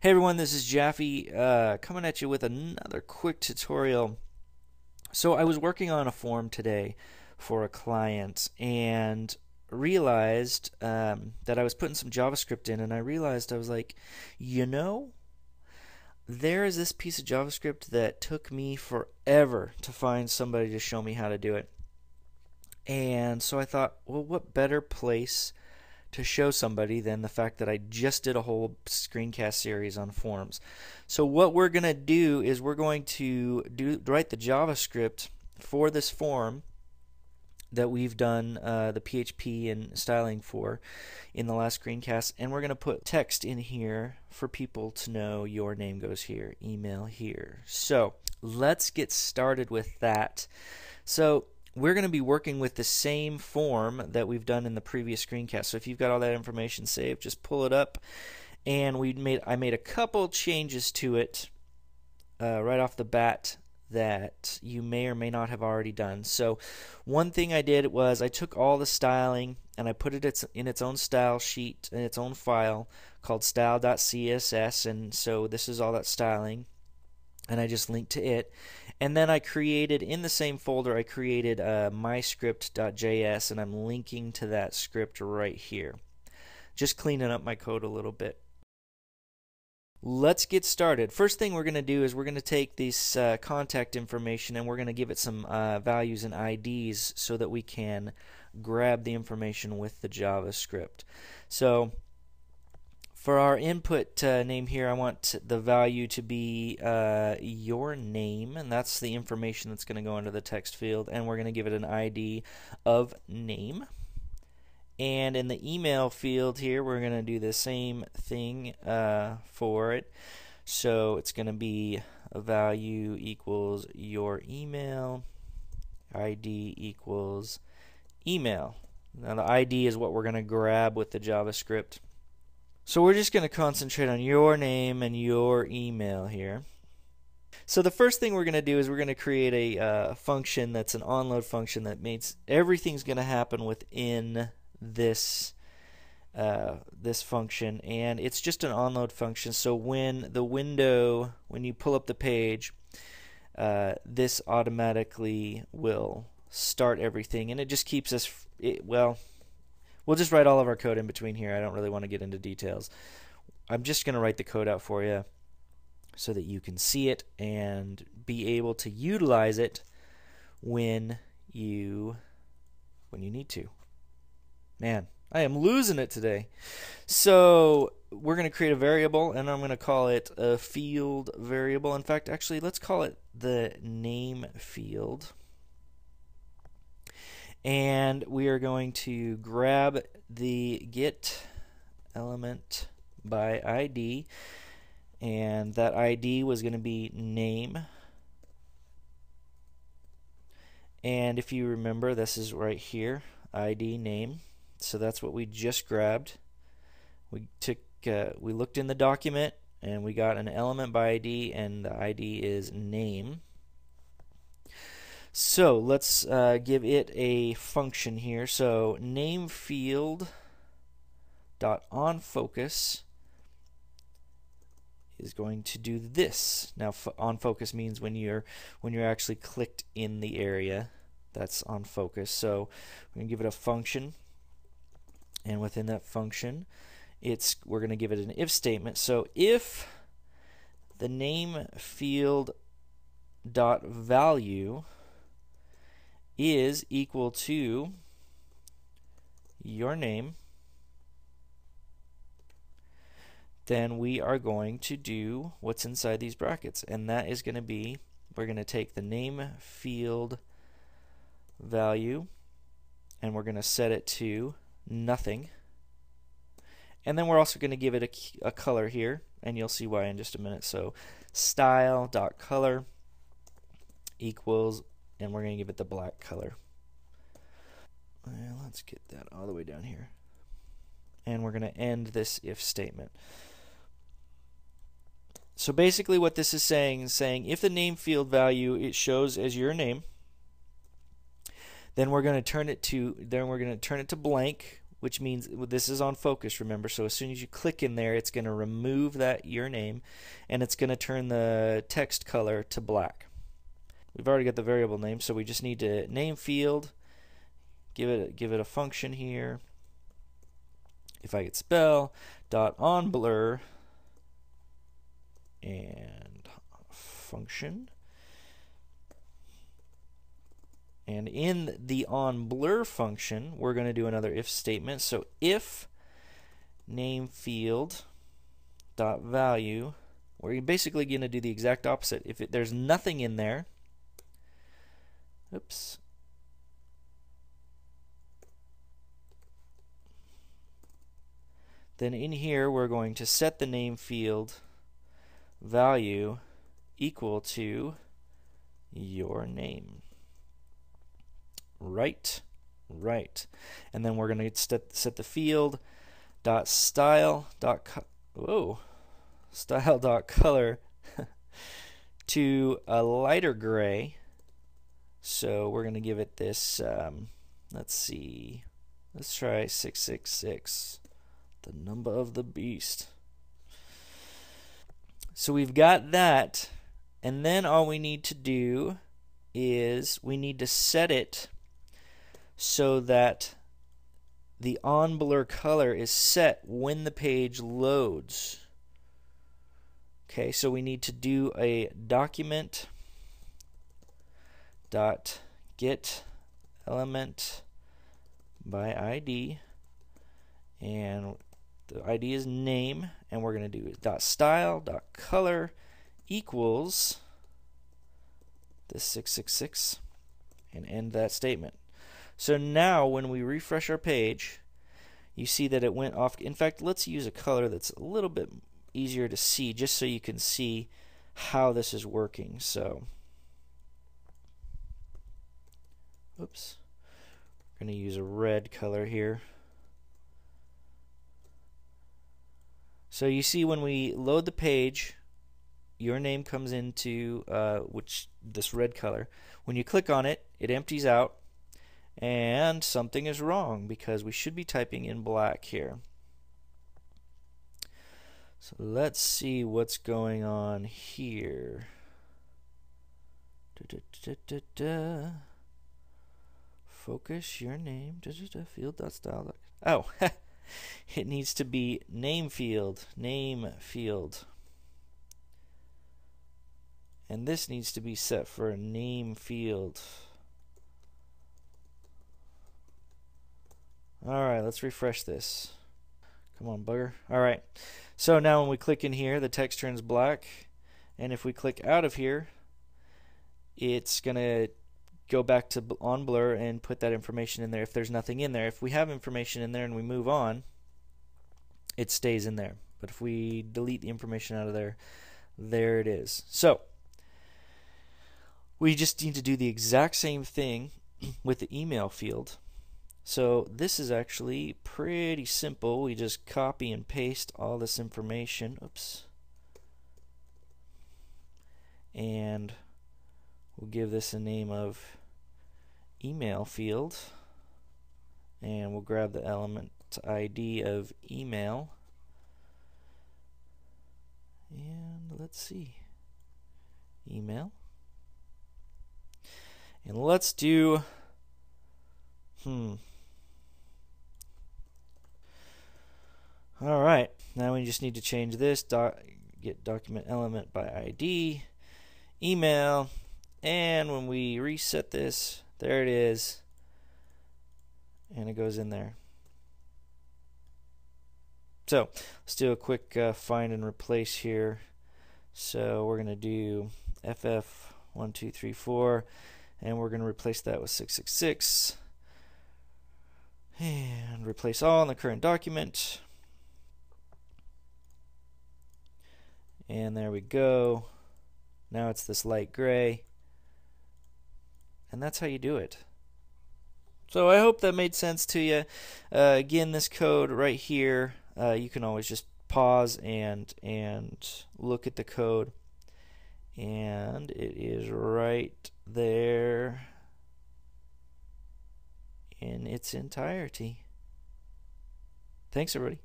Hey everyone, this is Jaffe coming at you with another quick tutorial. So I was working on a form today for a client and realized that I was putting some JavaScript in, and I realized I was like, there is this piece of JavaScript that took me forever to find somebody to show me how to do it. And so I thought, well, what better place to show somebody than the fact that I just did a whole screencast series on forms. So what we're going to do is we're going to write the JavaScript for this form that we've done the PHP and styling for in the last screencast, and we're going to put text in here for people to know your name goes here, email here. So let's get started with that. So we're going to be working with the same form that we've done in the previous screencast. So if you've got all that information saved, just pull it up. And I made a couple changes to it right off the bat that you may or may not have already done. So one thing I did was I took all the styling and I put it in its own style sheet, in its own file called style.css. And so this is all that styling, and I just linked to it. And then I created, in the same folder, I created myscript.js, and I'm linking to that script right here. Just cleaning up my code a little bit. Let's get started. First thing we're going to do is we're going to take this contact information and we're going to give it some values and IDs so that we can grab the information with the JavaScript. So for our input name here, I want the value to be your name, and that's the information that's going to go into the text field, and we're going to give it an ID of name. And in the email field here, we're going to do the same thing for it. So it's going to be a value equals your email, ID equals email. Now the ID is what we're going to grab with the JavaScript. So we're just going to concentrate on your name and your email here. So the first thing we're going to do is we're going to create a function that's an onload function that means everything's going to happen within this this function, and it's just an onload function. So when you pull up the page, this automatically will start everything, and it just keeps us we'll just write all of our code in between here. I don't really want to get into details. I'm just going to write the code out for you so that you can see it and be able to utilize it when you need to. Man, I am losing it today. So we're going to create a variable, and I'm going to call it a field variable. In fact, actually, let's call it the name field. And we are going to grab the get element by ID, and that ID was going to be name. And if you remember, this is right here, ID name. So that's what we just grabbed. We looked in the document and we got an element by ID, and the ID is name. So let's give it a function here. So name field dot onFocus is going to do this. Now onFocus means when you're actually clicked in the area, that's onFocus. So we're going to give it a function, and within that function, we're going to give it an if statement. So if the name field dot value is equal to your name, then we are going to do what's inside these brackets, and that is going to be, we're going to take the name field value and we're going to set it to nothing, and then we're also going to give it a color here, and you'll see why in just a minute. So style.color equals, and we're going to give it the black color. And let's get that all the way down here. And we're going to end this if statement. So basically what this is saying if the name field value it shows as your name, then we're going to turn it to blank which means this is on focus, remember. So as soon as you click in there, it's going to remove that your name, and it's going to turn the text color to black. We've already got the variable name, so we just need to name field, give it a function here. If I could spell .onBlur and function. And in the onBlur function, we're going to do another if statement. So if name field dot value, we're basically going to do the exact opposite. If there's nothing in there, oops. Then in here, we're going to set the name field value equal to your name. Right. And then we're going to set the field dot style dot color to a lighter gray. So we're going to give it this, let's see, let's try 666, the number of the beast. So we've got that, and then all we need to do is we need to set it so that the onBlur color is set when the page loads. Okay, so we need to do a document dot get element by ID, and the ID is name, and we're going to do dot style dot color equals this 666 and end that statement. So now when we refresh our page, you see that it went off. In fact, let's use a color that's a little bit easier to see, just so you can see how this is working. So oops, we're going to use a red color here. So you see when we load the page, your name comes into this red color. When you click on it, it empties out, and something is wrong because we should be typing in black here. So let's see what's going on here. Focus your name, field.style. Oh, it needs to be name field. And this needs to be set for a name field. Alright, let's refresh this. Come on, bugger. Alright, so now when we click in here, the text turns black. And if we click out of here, it's going to go back to onBlur and put that information in there if there's nothing in there. If we have information in there and we move on, it stays in there. But if we delete the information out of there, there it is. So we just need to do the exact same thing with the email field. So this is actually pretty simple. We just copy and paste all this information. Oops. And we'll give this a name of email field. And we'll grab the element ID of email. And let's see. Email. And let's do Alright, now we just need to change this, get document element by ID, email, and when we reset this, there it is, and it goes in there. So let's do a quick find and replace here. So we're going to do FF1234, and we're going to replace that with 666. And replace all in the current document. And there we go. Now it's this light gray. And that's how you do it. So I hope that made sense to you. Again, this code right here, you can always just pause and look at the code. And it is right there in its entirety. Thanks, everybody.